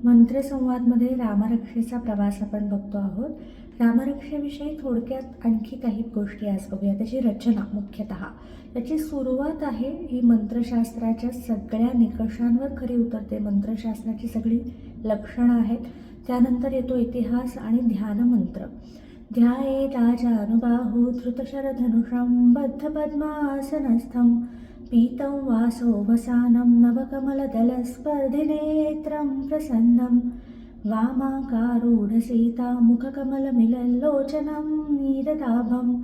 मंत्रसंवादमध्ये रामरक्षेचा प्रवास आपण बघतो आहोत. रामरक्षेविषयी थोडक्यात आणखी काही गोष्टी आज बघूया. त्याची रचना मुख्यतः त्याची सुरुवात आहे ही मंत्रशास्त्राच्या सगळ्या निकषांवर खरी उतरते. मंत्रशास्त्राची सगळी लक्षणं आहेत. त्यानंतर येतो इतिहास आणि ध्यानमंत्र. ध्याये राजानुबाहू धृतशरधनुषं बद्धपद्मासनस्थं पीतं वासोऽवसानं नवकमलदलस्पर्धिनेत्रं प्रसन्नं वामाकारूढसीता मुखकमलमिलल्लोचनं नीरदाभं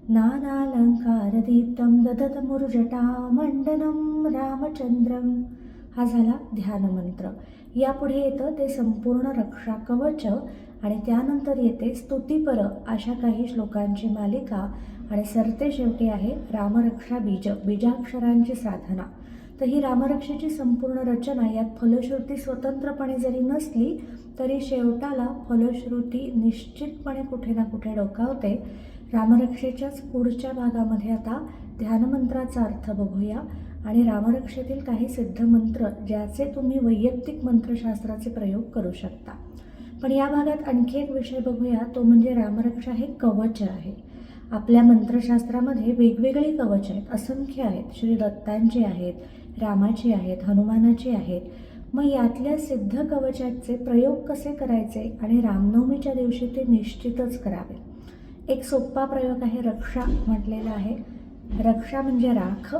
नानालङ्कारदीप्तं ददतमुरुजटामण्डनं रामचन्द्रं. हा झाला ध्यानमंत्र. यापुढे येतं ते संपूर्ण रक्षा कवच आणि त्यानंतर येते स्तुतिपर अशा काही श्लोकांची मालिका आणि सरते शेवटी आहे रामरक्षा बीजाक्षरांची साधना. तर ही रामरक्षेची संपूर्ण रचना यात फलश्रुती स्वतंत्रपणे जरी नसली तरी शेवटाला फलश्रुती निश्चितपणे कुठे ना कुठे डोकावते. रामरक्षेच्याच पुढच्या भागामध्ये आता ध्यानमंत्राचा अर्थ बघूया आणि रामरक्षेतील काही सिद्धमंत्र ज्याचे तुम्ही वैयक्तिक मंत्रशास्त्राचे प्रयोग करू शकता. पण या भागात आणखी एक विषय बघूया, तो म्हणजे रामरक्षा हे कवच आहे. आपल्या मंत्रशास्त्रामध्ये वेगवेगळी कवच आहेत, असंख्य आहेत. श्री दत्तांची आहेत, रामाची आहेत, हनुमानाची आहेत. मग यातल्या सिद्ध कवचाचे प्रयोग कसे करायचे आणि रामनवमीच्या दिवशी ते निश्चितच करावे. एक सोपा प्रयोग आहे, रक्षा म्हटलेला आहे. रक्षा म्हणजे राख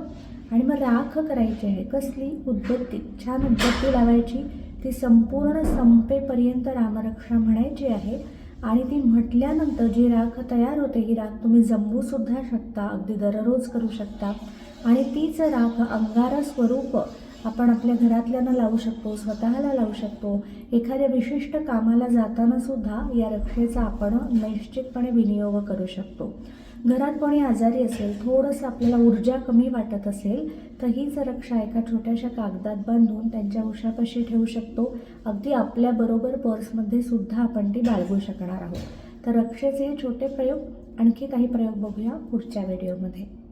आणि मग राख करायची आहे कसली, उदबत्ती. छान उदबत्ती लावायची, ती संपूर्ण संपेपर्यंत रामरक्षा म्हणायची आहे आणि ती म्हटल्यानंतर जी राख तयार होते ही राख तुम्ही जमवूसुद्धा शकता, अगदी दररोज करू शकता. आणि तीच राख अंगारा स्वरूप आपण आपल्या घरातल्यांना लावू शकतो, स्वतःला लावू शकतो. एखाद्या विशिष्ट कामाला जाताना सुद्धा या रक्षेचा आपण निश्चितपणे विनियोग करू शकतो. घरात कोणी आजारी असेल, थोडंसं आपल्याला ऊर्जा कमी वाटत असेल तर हीच रक्षा एका छोट्याशा कागदात बांधून त्यांच्या उशापाशी ठेवू शकतो. अगदी आपल्याबरोबर पर्समध्ये सुद्धा आपण ती बाळगू शकणार आहोत. तर रक्षेचे हे छोटे प्रयोग, आणखी काही प्रयोग बघूया पुढच्या व्हिडिओमध्ये.